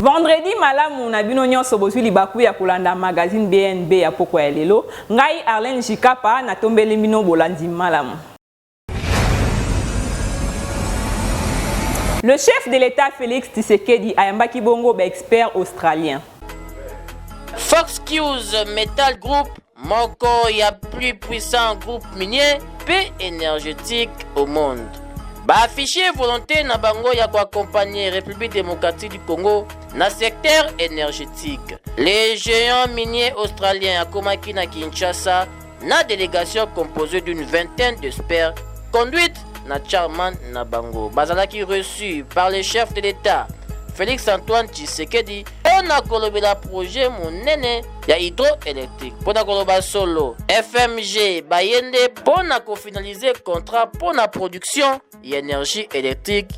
Vendredi malamu na bino nyonso bozwi libaku ya kolanda magazine BNB ya poko ya lelo. Ngai Arlène Jikapa na tombeli bino bolandi malamu. Le chef de l'État Félix Tshisekedi ayambaki bongo ba expert australien. Fox News Metal Group, moko ya plus puissant groupe minier et énergétique au monde. Ba affiché volonté na bango ya accompagner République démocratique du Congo na secteur énergétique. Les géants miniers australiens akomaki na Kinshasa na délégation composée d'une vingtaine d'experts conduite na Charman na bango. Bazalaki reçu par le chef de l'État Félix Antoine Tshisekedi on a colobé le projet monene ya hydroélectrique pour na koloba solo FMG bayende pour na finaliser contrat pour la production d'énergie électrique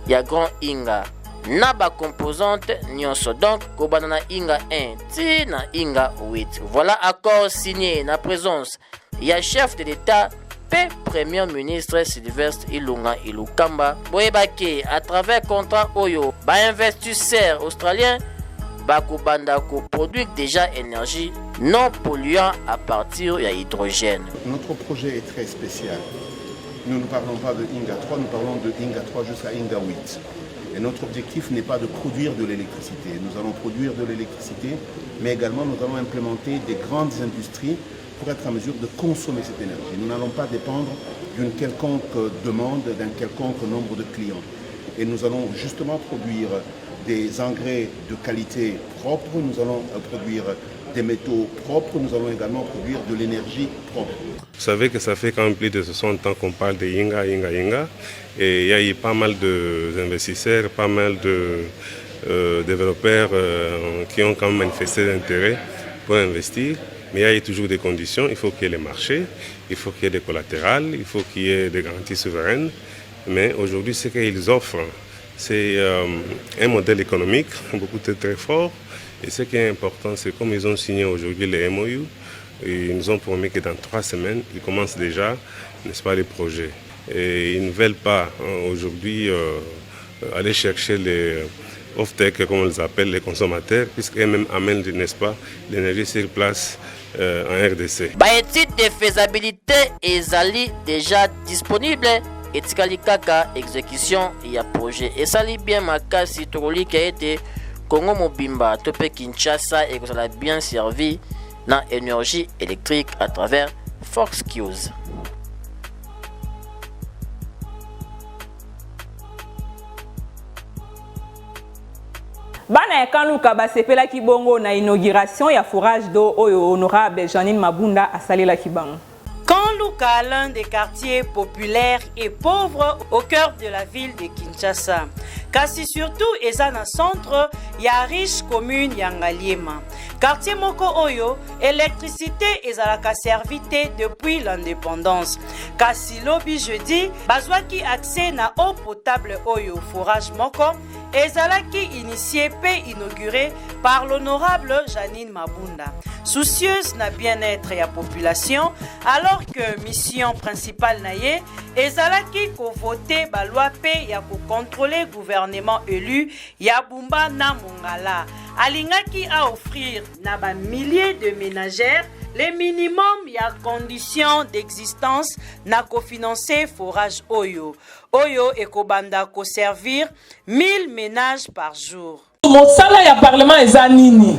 ya Grand Inga na ba composante nyonso donc kobana na Inga 1 ti na Inga 8. Voilà accord signé na présence ya chef de l'État P. Premier ministre Sylvestre Ilunga Ilukamba boyebake à travers contrat oyo ba investisseur australien bakobanda ko produire déjà énergie non polluant à partir de hydrogène. Notre projet est très spécial. Nous ne parlons pas de Inga 3, nous parlons de Inga 3 jusqu'à Inga 8. Et notre objectif n'est pas de produire de l'électricité. Nous allons produire de l'électricité, mais également nous allons implémenter des grandes industries pour être en mesure de consommer cette énergie. Nous n'allons pas dépendre d'une quelconque demande, d'un quelconque nombre de clients. Et nous allons justement produire des engrais de qualité propre, nous allons produire des métaux propres, nous allons également produire de l'énergie propre. Vous savez que ça fait quand même plus de 60 ans qu'on parle de Inga. Et il y a eu pas mal d'investisseurs, pas mal de développeurs qui ont quand même manifesté l'intérêt pour investir. Mais il y a toujours des conditions, il faut qu'il y ait les marchés, il faut qu'il y ait des collatérales, il faut qu'il y ait des garanties souveraines. Mais aujourd'hui, ce qu'ils offrent, c'est un modèle économique beaucoup très fort. Et ce qui est important, c'est comme ils ont signé aujourd'hui les MOU, ils nous ont promis que dans 3 semaines, ils commencent déjà, n'est-ce pas, les projets. Et ils ne veulent pas aujourd'hui aller chercher les off-tech, comme on les appelle, les consommateurs, puisqu'eux-mêmes amènent, n'est-ce pas, l'énergie sur place en RDC. Étude de faisabilité est déjà disponible. Et Tikalikaka exécution y a projet. Et ça lit bien ma case hydraulique qui a été Congo Mobimba, Topé Kinshasa et que ça a bien servi dans l'énergie électrique à travers Fox News. Bana Kanuka basepela kibongo na inauguration ya forage d'eau oyo honorable Janine Mabunda asalela kibango. Kanluka, l'un des quartiers populaires et pauvres au cœur de la ville de Kinshasa. Kasi surtout ezana centre ya riche commune ya Ngaliema. Quartier moko oyo, électricité ezalaka servite depuis l'indépendance. Kasi lobi jeudi, bazwaki accès na eau potable oyo forage moko ezalaki initié pe inauguré par l'honorable Janine Mabunda. Soucieuse na bien-être ya population, alors que mission principale na ye ezalaki ko voter ba loi pe ya ko contrôler gouvernement élu ya Bumba na Mongala. Alingaki a offrir na ba milliers de ménagères les minimum ya conditions d'existence na kofinancer forage oyo. Oyo ekobanda ko servir 1000 ménages par jour. Mosala ya parlement ezanini.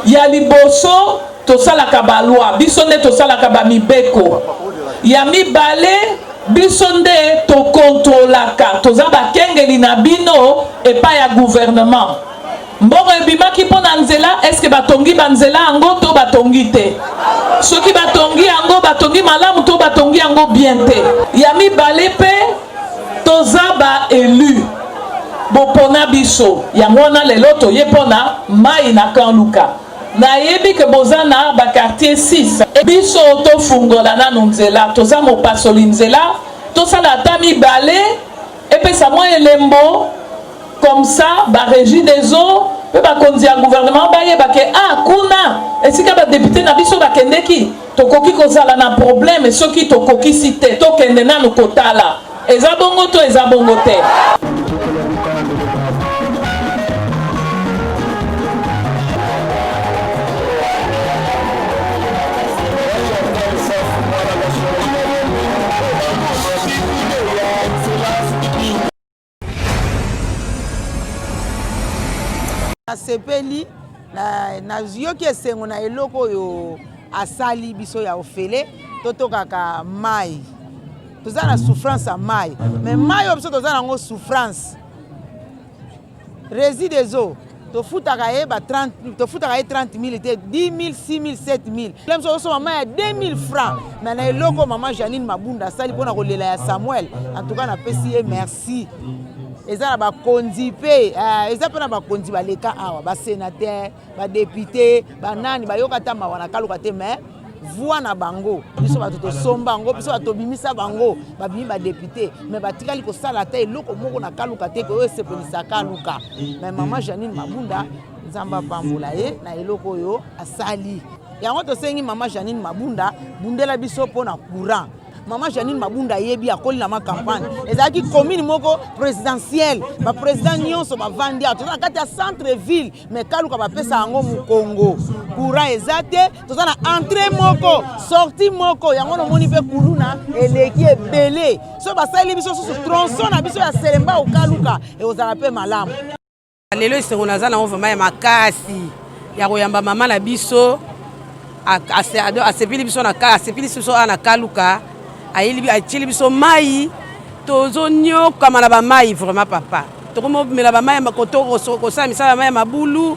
Ya liboso tosalaka ba loi, biso nde tosalaka ba mibeko. Ya mibale biso nde to contrôlaka, toza ba kengeli na bino epa ya gouvernement. Mbongo ebimaki mpona nzela, eske batongi banzela yango to batongi te? Soki batongi yango batongi malamu to batongi yango bien te? Ya mibale pe toza ba élu bopona biso yango wana lelo toye mpona mai na Kanluka. Nayebi ke bozana ba quartier 6 biso tofungola nanu nzela toza mopasoli nzela tosala ata mibale epesa mwa elembo comme ça ba régie des eaux pe ba konzi ya gouvernement ba yeba ke kuna esika ba député na biso ba kendeki tokoki kozala na problème soki tokoki cité to kende nanu kotala eza bongo to eza bongo te. Nasepeli na yoki esengo na eloko yo asali biso ya ofele totokaka mai. Toza na souffrance à mai. Mais mai biso toza nango souffrance. Réside des eaux. Tofutaka ye ba 30 tofutaka ye 30 000 te 10 000 6 000 7 000. Lem so so mama ya 2 000 francs. Mais na eloko maman Janine Mabunda sali pona kolela ya Samuel. En tout cas na pesi ye merci. Eza na ba kondi pe eza pena ba kondi ba leka awa ba sénateur, ba député, ba nani ba yokata mawana kaluka te mais voix na bango biso ba toto somba bango biso ba tobimisa bango ba bimi ba député mais ba tikali ko sala te eloko moko na kaluka te ko sepelisa kaluka mais maman Janine Mabunda nzamba pambola ye na eloko yo asali yango to sengi maman Janine Mabunda bundela biso pona courant. Maman Janine Mabunda yebi akoli na ma campagne. Ezaki commune moko présidentielle, ba président nyonso ba vandia. Toza na kati ya centre ville, mais kaluka ba pesa yango mu Congo. Courant ezate, toza na entrée moko, sortie moko. Yango no moni pe kuluna eleki ebele. So ba sali biso so tronçon na biso ya Selemba o kaluka e ozala pe malamu. Lelo eseko naza na vraiment ya makasi. Ya koyamba mama na biso asepili biso na ka, asepili biso na kaluka. Achili biso mai tozo nyoka mala ba mai vraiment papa tokomo mela ba mai makoto kosala misala mai mabulu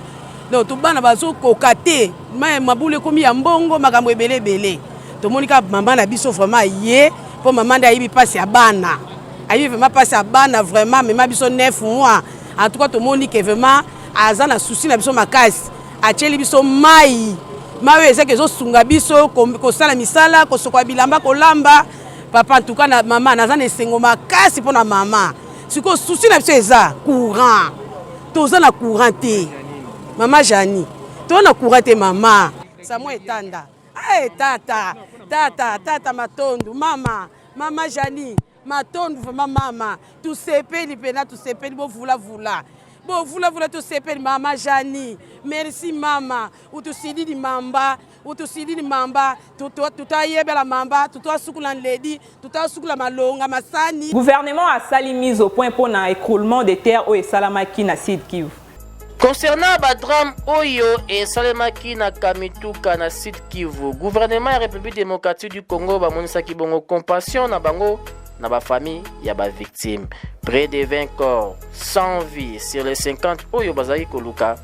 donc to bana bazo kokate mai mabulu komi ya mbongo makambo ebele tomonika mama na biso vraiment ye po mama nda yibi passe ya bana ayi vraiment passe ya bana vraiment mema biso 9 mois en tout cas tomonike vraiment azana souci na biso makasi acheli biso mai mawe ezake zo sunga biso kosala misala kosokwa bilamba kolamba. Papa en tout cas na maman nazana esengo makasi pona maman. Siko souci na biso eza courant. Toza na courant te. Maman Jani. Toza na courant te maman. Samo etanda. Tata matondu mama. Mama Jani. Matondu vraiment mama. Tu sepeli pena tu sepeli bo vula. Bo vula tu sepeli mama Jani. Merci mama. Utusidi di mamba. Utusidi mamba tutayebe la mamba tutasukula ledi tutasukula malonga masani. Gouvernement a sali mise au point pour un écroulement des terres au Salamaki na Sud Kivu. Concernant Badram Oyo et Salemaki na Kamituka na Sud Kivu, gouvernement de la République démocratique du Congo ba monisa ki bongo compassion na bango na ba famille ya ba victime. Près de 20 corps sans vie sur les 50 Oyo bazaki koluka.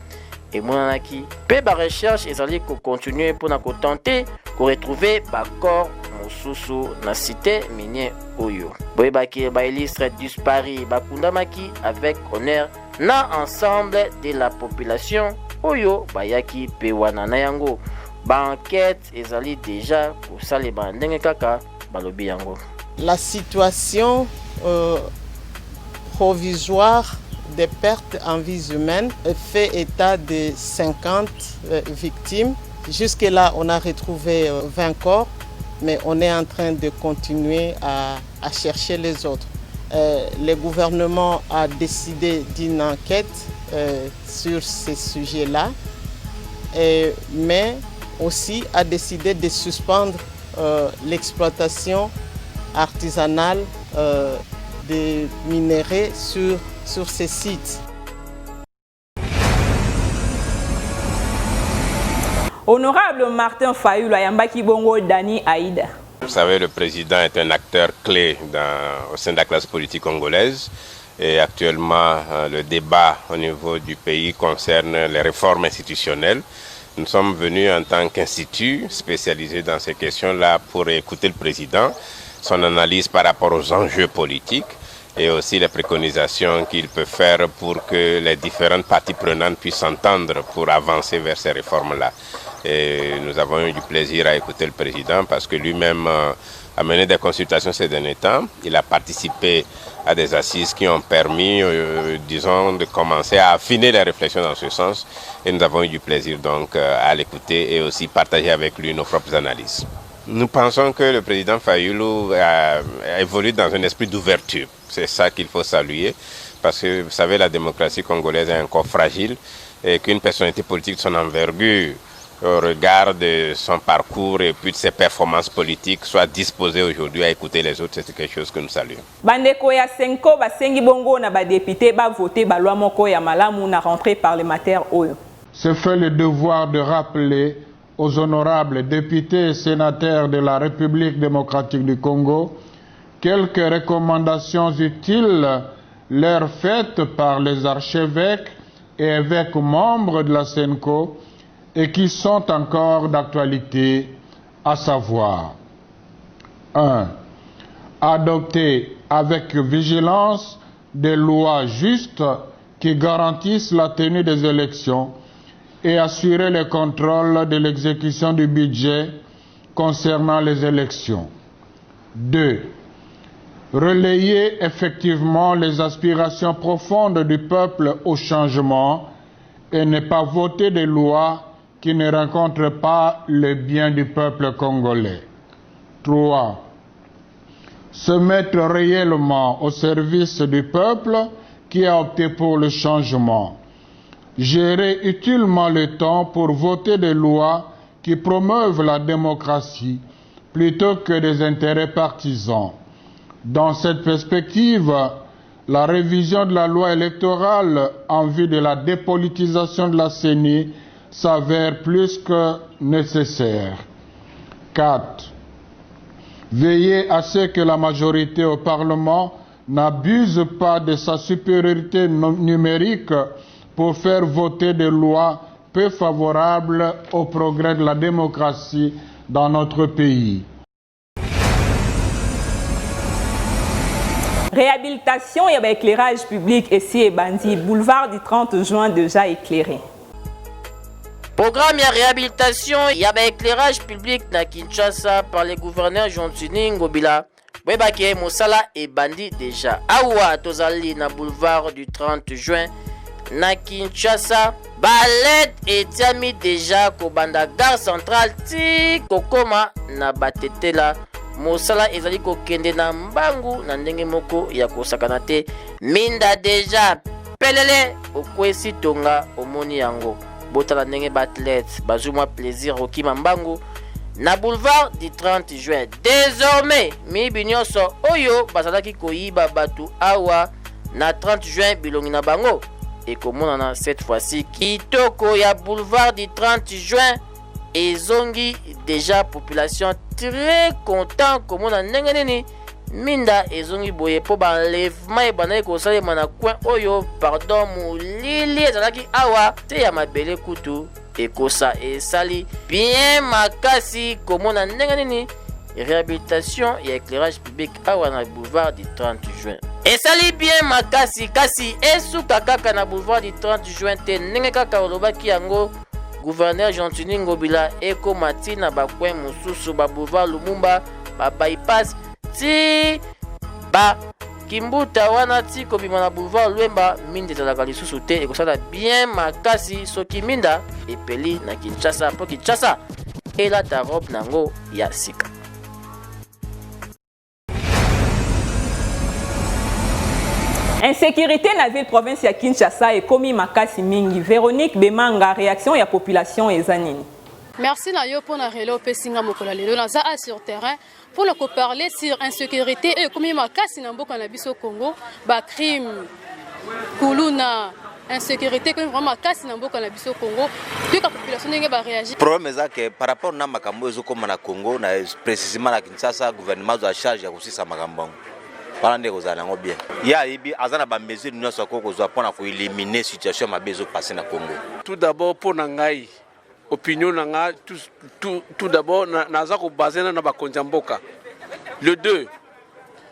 Et monanaki pe ba recherche ezali ko continuer pour na ko tenter ko retrouver ba corps mosusu na cité minier Oyo. Boyebaki ba illustre disparu ba kundamaki avec honneur na ensemble de la population Oyo bayaki pe wana na yango. Ba enquête ezali déjà ko sale ba ndenge kaka balobi yango. La situation provisoire des pertes en vies humaines fait état de 50 victimes. Jusque-là, on a retrouvé 20 corps, mais on est en train de continuer à chercher les autres. Le gouvernement a décidé d'une enquête sur ces sujets-là, mais aussi a décidé de suspendre l'exploitation artisanale des minerais sur ces sites. Honorable Martin Fayulu Ayambaki Bongo Dani Aïda. Vous savez, le président est un acteur clé au sein de la classe politique congolaise. Et actuellement, le débat au niveau du pays concerne les réformes institutionnelles. Nous sommes venus en tant qu'institut spécialisé dans ces questions-là pour écouter le président, son analyse par rapport aux enjeux politiques et aussi les préconisations qu'il peut faire pour que les différentes parties prenantes puissent s'entendre pour avancer vers ces réformes-là. Et nous avons eu du plaisir à écouter le président parce que lui-même a mené des consultations ces derniers temps. Il a participé à des assises qui ont permis, disons, de commencer à affiner les réflexions dans ce sens. Et nous avons eu du plaisir donc à l'écouter et aussi partager avec lui nos propres analyses. Nous pensons que le président Fayulu a évolué dans un esprit d'ouverture. C'est ça qu'il faut saluer, parce que vous savez, la démocratie congolaise est encore fragile et qu'une personnalité politique de son envergure au regard de son parcours et puis de ses performances politiques, soit disposé aujourd'hui à écouter les autres, c'est quelque chose que nous saluons. Bandeko ya Senko basengi bongo na ba député ba voter ba loi moko ya malamu na rentrée parlementaire oyo. Se fait le devoir de rappeler aux honorables députés et sénateurs de la République démocratique du Congo quelques recommandations utiles leur faites par les archevêques et évêques membres de la Senko et qui sont encore d'actualité, à savoir 1. Adopter avec vigilance des lois justes qui garantissent la tenue des élections et assurer le contrôle de l'exécution du budget concernant les élections. 2. Relayer effectivement les aspirations profondes du peuple au changement et ne pas voter des lois qui ne rencontrent pas le bien du peuple congolais. 3. Se mettre réellement au service du peuple qui a opté pour le changement. Gérer utilement le temps pour voter des lois qui promeuvent la démocratie plutôt que des intérêts partisans. Dans cette perspective, la révision de la loi électorale en vue de la dépolitisation de la CENI s'avère plus que nécessaire. 4. Veiller à ce que la majorité au Parlement n'abuse pas de sa supériorité numérique pour faire voter des lois peu favorables au progrès de la démocratie dans notre pays. Réhabilitation et éclairage public ici et Bandi, boulevard du 30 juin déjà éclairé. Programme ya réhabilitation ya éclairage public na Kinshasa par le gouverneur Jean-Tini Ngobila. Webake Mosala et Bandi déjà. Awa tozali na boulevard du 30 juin na Kinshasa. Ballet et tiami déjà kobanda gare centrale ti kokoma na batetela. Mosala ezali kokende na mbangu na ndenge moko ya kosakana te. Minda déjà pelele okwesi tonga omoni yango. Botala ndenge batlet bazuma plaisir okima mbangu na boulevard du 30 juin. Désormais miyibi nyonso oyo bazalaki koyiba batu awa na 30 juin bilongi na bango ekomonana cette fois-ci. Kitoko ya boulevard du 30 juin ezongi déjà population très content komona ndenge nini minda ezongi boye po banlèvement ebandaki kosalema na coin oyo pardon molili ezalaki awa te ya mabele kutu ekosa esali bien makasi komona ndenge nini réhabilitation et éclairage public awa na boulevard du 30 juin esali bien makasi kasi esuka kaka na boulevard du 30 juin te ndenge kaka olobaki yango gouverneur Jean-Tini Ngobila ekoma ti na bacoin mosusu ba boulevard Lumumba ba bypass ti ba kimbuta wana ti kobima na boulevard Lwemba minda ezalaka lisusu te ekosala bien makasi soki minda epeli na Kinshasa mpo Kinshasa elata robe nango ya sika. Insécurité na ville province ya Kinshasa et komi makasi mingi. Véronique Bemanga, réaction ya population ezanini. Merci Nayo pour la relais Pessinga Mokola Lelo Naza sur terrain pour le parler sur insécurité et komi makasi na mboka na biso Congo ba crime kuluna insécurité comme vraiment makasi na mboka na biso Congo puis la population ndenge ba réagir. Problème est que par rapport na makambo ezo koma na Congo na précisément na Kinshasa gouvernement a charge ya kusisa makambo. Parlez aux Allemands bien. Il y a azana ba mesure nous soko kozwa pona ko éliminer situation mabezo passer na Congo. Tout d'abord pour nangai opinion nanga tout d'abord naza ko baser na ba konjamboka. Le 2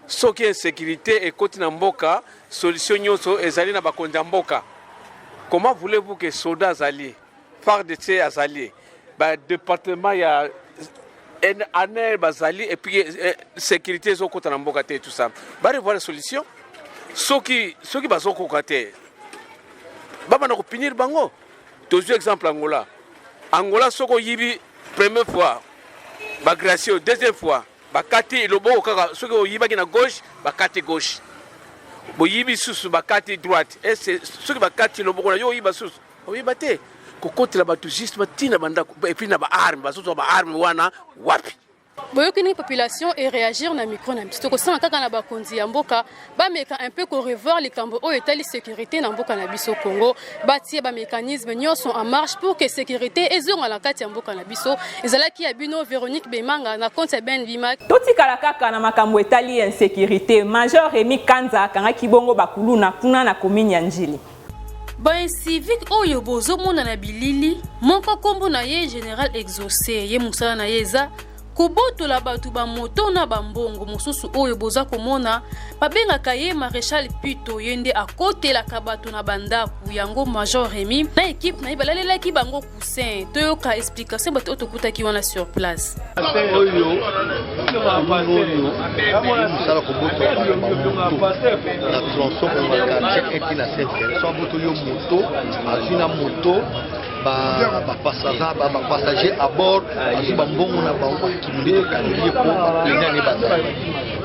ce qui est sécurité et côté na mboka solution nyoso ezali na ba konjamboka. Comment voulez-vous que soldats alliés par de ces alliés ba département ya année bazali et puis sécurité zo kota na mboka te tout ça bari voir solution soki bazoko kate baba na ko punir bango tozu exemple Angola soko yibi première fois ba gracio deuxième fois ba kati lobo kaka soko yiba ki na gauche ba kati gauche bo yibi susu ba kati droite et c'est soki ba kati lobo na yo yiba susu o yiba te kokotela bato juste batina bandako et puis na ba arme bazoto ba arme wana wapi boyoki ni population et réagir na micro na biso kosanga kaka na bakonzi ya mboka bameka un peu ko revoir les cambo oyo etali sécurité na mboka na biso Congo batie ba mécanisme nyonso en marche pour que sécurité ezonga la kati ya mboka na biso ezalaki ya bino Véronique Bemanga na compte Ben Bima totikala kaka na makambo etali insécurité Major Rémi Kanza kanga kibongo bakuluna kuna na commune ya Njili Ba civique oyo bozomona na bilili moko kombo na ye général exaucé ye musala na yeza kobotola batu ba moto na bambongo mosusu oyo boza komona babengaka ye maréchal Puto yende akotelaka bato na bandaku yango Major Rémi na équipe na ibalalelaki bango coussin toyoka explication bato otokutaki wana sur place oyo musala kobotola na tronçon pour le quartier et na cette so botoli moto azina moto ba passager à bord azuba mbongo na bango kimbe kandie po lenane bazala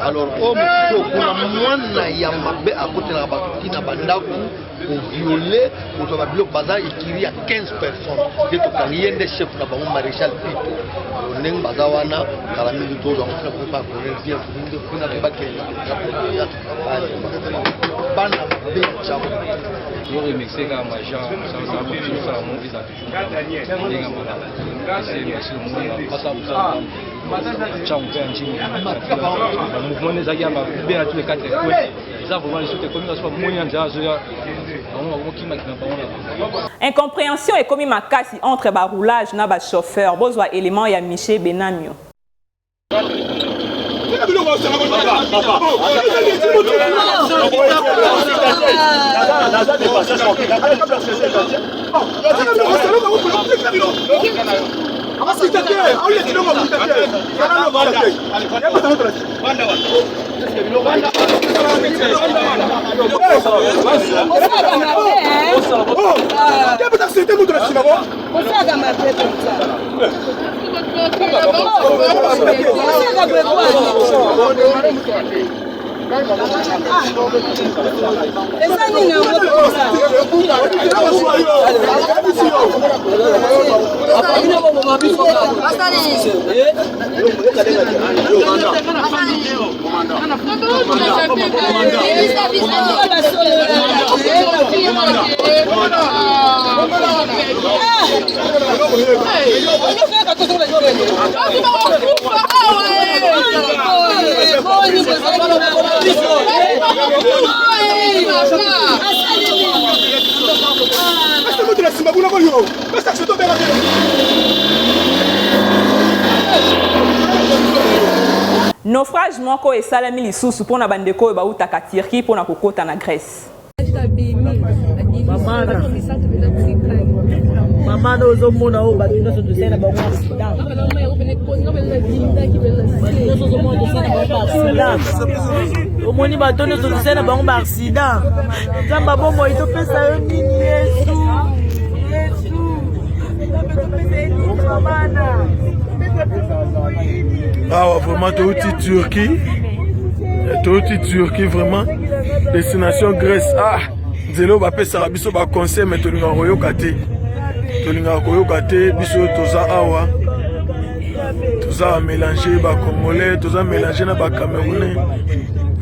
alors o moto kuna mwana ya mabe akotela bato na bandaku ko violer ko ba bilo bazala ikiri ya 15 personnes de to kanyende chef na bango maréchal Pito ndeng bazawana kala mingi to zo na ko pa ko bien kuna ba kenya bana be chamo yo remixer ka major ça continue ça mon visa toujours ndinga mala c'est merci mon passa ça chamo un mouvement des agents ba bien à tous les quatre coins ça vraiment les communes soit moyen déjà incompréhension et comme makasi entre ba roulage na ba chauffeur bozwa élément ya Michel Benamio naufrage moko esalami lisusu mpona bandeko oyo bautaka Turquie mpona kokota na Grèce. Mama no ozomona oyo bato nyonso tosala bango accident. Omoni bato nyonso tosala bango ba accident. Nzamba bomo itopesa yo nini Yesu. Ah, vraiment, Turquie, vraiment. Destination Grèce. Ah, Zelo va pesa biso ba conseil mais to linga koyoka te. To linga koyoka te biso toza awa. Toza mélanger ba congolais, toza mélanger na ba camerounais.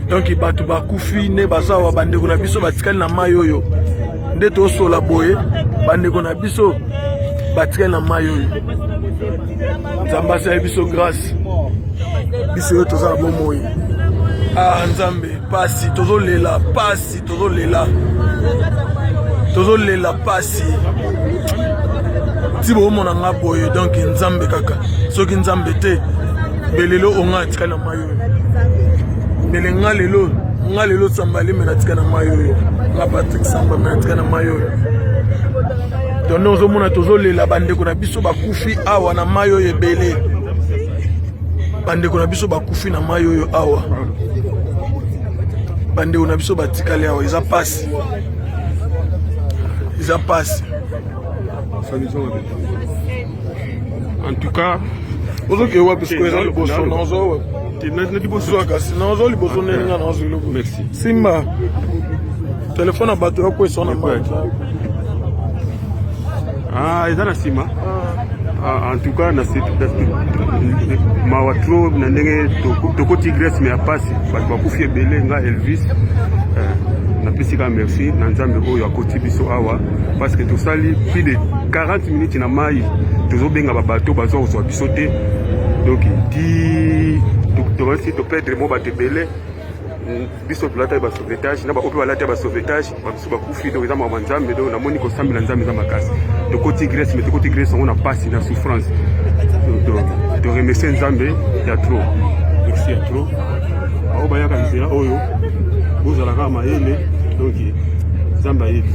Donc batu ba kufi ne bazawa bandeko na biso batikali na mayoyo. Nde to sola boye bandeko na biso batikali na mayoyo. Nzamba sa biso grâce. Biso yo toza bomoyi. Ah Nzambe, pasi tozolela, pasi tozolela. Tozolela pasi. Ti bo mona nga boye donc Nzambe kaka. Soki Nzambe te belelo onga tika na mayo. Belenga lelo Sambali mena tika na mayo. Nga Patrick Samba mena tika na mayo. Donc nous omona tozolela bandeko na biso bakufi awa na mayo ebele. Bandeko na biso bakufi na mayo yo awa. Bandeko na biso batikali awa iza passe. Iza passe. En tout cas, merci. Simba. Téléphone à bateau quoi son Ah, eza na sima. En tout cas, mawa trop na ndenge tokoti Grèce mais apasi bato bakufi ebele nga Elvis napesi ka merci na nzambe oyo akoti biso awa parce que tosali plus de 40 minutes na mai tozobenga babato bazwa kozwa biso te donc di tokosi toperdre mo bato ebele biso tolata ba sauvetage na ba ope balata ba sauvetage babiso bakufi donc eza mawa nzambe donc namoni kosambela nzambe eza makasi tokoti Grèce mais tokoti Grèce on a pasi na souffrance de remercier nzambe ya trop merci ya trop ao bayaka nzela oyo bozalaka mayele donc nzambe ayebi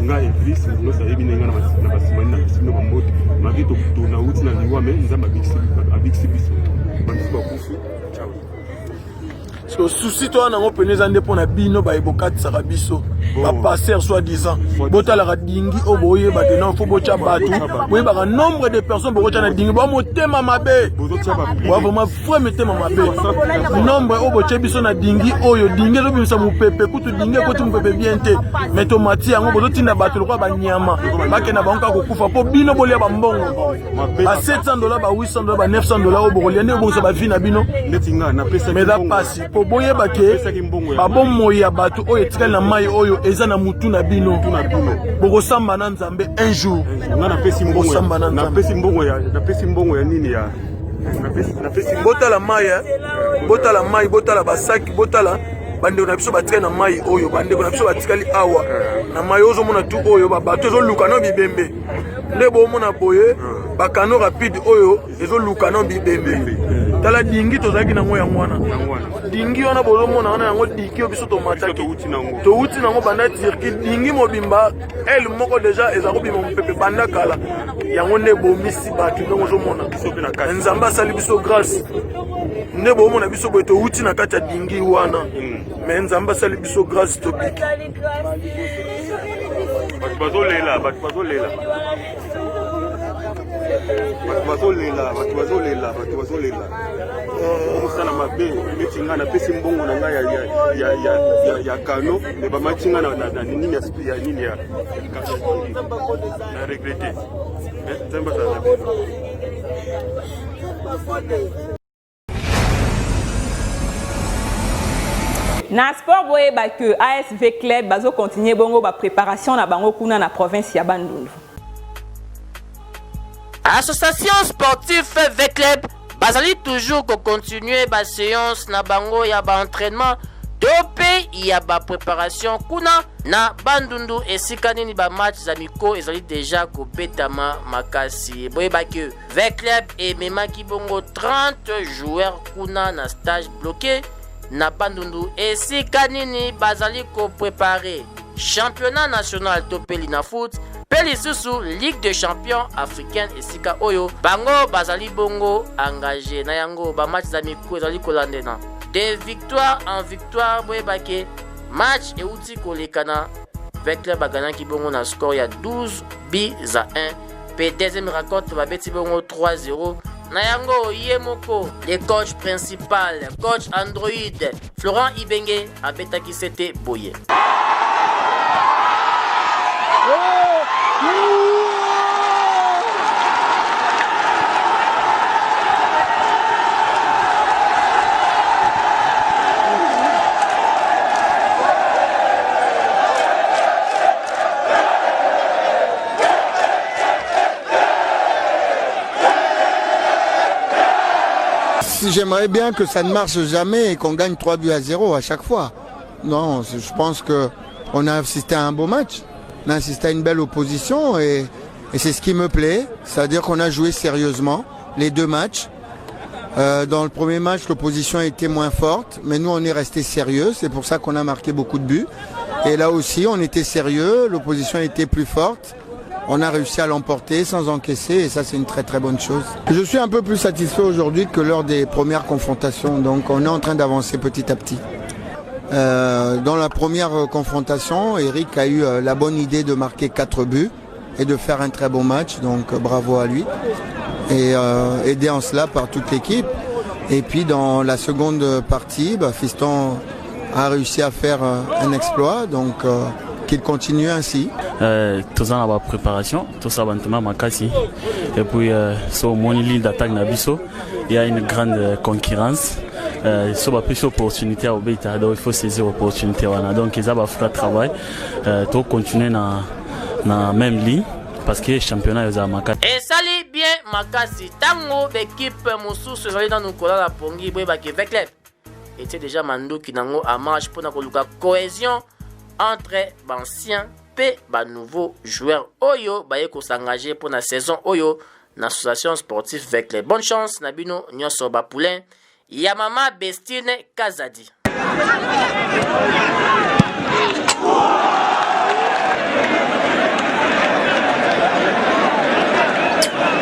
nga Elvis nyonso ayebi na nga na basimani na bisino bambote maki tonauti na liwa me nzambe abikisi biso babiso bakufi ciao souci toi nango pene eza nde mpo na bino bayebokatisaka biso bapasser soi-disant botalaka dingi oyo boyeba te non fo botya bato boyebaka nombre de personnes bokotya na dingi bamotema mabe vraiment vrai mitema mabe nombre oyo botye biso na dingi oyo dingi ezobimisa mopepe kutu dingi ekoti mopepe bien te me tomati yango bozotinda bato lokola banyama bakenda bango kaka kokufa mpo bino bolia bambongo ba $700 ba $800 ba $900 oyo bokolia nde bobongisa bavi na bino me eza pasi mpo boyeba ke babomoi ya bato oyo etikali na mai oyo eza na mutu na bino bokosamba na nzambe un jour napesi mbongo ya nini ya botala mai botala basaki botala bandeko na biso batikali na mai oyo bandeko na biso batikali awa na mai oyo ozomona tu oyo babato ezoluka no bibembe nde bomona boye bakano rapide oyo ezoluka no bibembe tala dingi tozalaki nango yango wana dingi wana bozomona wana yango dingi oyo biso tomataki touti nango banda tirki dingi mobimba ele moko deja eza kobima mopepe banda kala yango nde bomisi bato ndenge ozomona nzambe asali biso grâce nde bomona biso boye touti na kati ya dingi wana me nzambe asali biso grâce tobiki bato bazolela okosala mabe neti nga napesi mbongo na ngai ya kano me bamati nga na nini ya nini ya regrete nzambe azala na sport boyeba que ASV Club bazo continuer bongo ba préparation na bango kuna na province ya Bandundu. Association sportive V-Club bazali toujours ko continuer ba séance na bango ya ba entraînement dope ya ba préparation kuna na Bandundu esika nini ba match amicaux ezali déjà ko betama makasi boyeba que V-Club et memaki bongo 30 joueurs kuna na stage bloqué na Bandundu esika nini bazali ko préparer championnat national topeli na foot peli susu Ligue des champions africaine esika oyo bango bazali bongo engagé na yango ba match amicaux ezali kolandena de victoire en victoire boyebake match euti kolekana V-Club baganaki bongo na score ya 12 buts à 1 pe deuxième rencontre babeti bongo 3-0 na yango yemoko le coach principal coach Android Florent Ibenge abetaki sete boye. J'aimerais bien que ça ne marche jamais et qu'on gagne 3-0 à chaque fois. Non, je pense qu'on a assisté à un beau match. On a assisté à une belle opposition et c'est ce qui me plaît. C'est-à-dire qu'on a joué sérieusement les deux matchs. Dans le premier match, l'opposition était moins forte, mais nous on est resté sérieux. C'est pour ça qu'on a marqué beaucoup de buts. Et là aussi, on était sérieux, l'opposition était plus forte. On a réussi à l'emporter sans encaisser et ça c'est une très très bonne chose. Je suis un peu plus satisfait aujourd'hui que lors des premières confrontations, donc on est en train d'avancer petit à petit. Dans la première confrontation, Eric a eu la bonne idée de marquer 4 buts et de faire un très bon match, donc bravo à lui. Et aidé en cela par toute l'équipe. Et puis dans la seconde partie, Fiston a réussi à faire un exploit, donc qu'il continue ainsi. Tous en la préparation, tout ça va makasi. Et puis sur mon ligne d'attaque Nabiso, il y a une grande concurrence. Sur la plus opportunité à Obéta, donc il faut saisir l'opportunité. Donc ils ont fait le travail, tout continuer dans la même ligne. Parce que le championnat est à Makasi. Et sali bien Makasi. Tango l'équipe Moussou se joue dans nos couleurs la Pongi Bouébaki Veclep. Et c'est déjà Mando qui nango à marche pour la cohésion entre anciens et nouveaux joueurs. Oyo Bayeko s'engager pour la saison Oyo l'association sportive Veclep. Bonne chance Nabino Nyoso Bapoulin. Yamama Bestine Kazadi.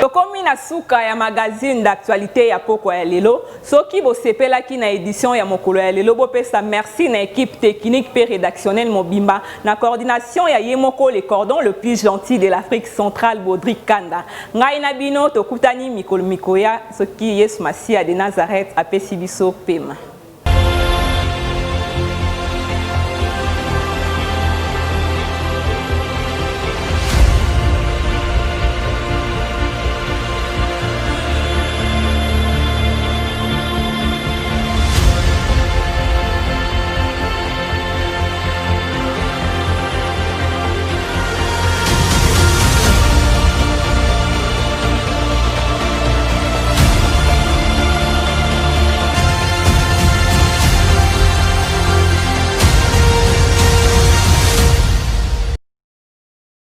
Tokomi na suka ya magazine d'actualité ya poko ya lelo soki bo sepela ki na édition ya mokolo ya lelo bo pesa merci na équipe technique et rédactionnelle mobimba na coordination ya Yemoko le cordon le plus gentil de l'Afrique centrale Baudric Kanda ngai na bino tokutani mikolo mikoya soki Yesu Masia de Nazareth apesi biso pema.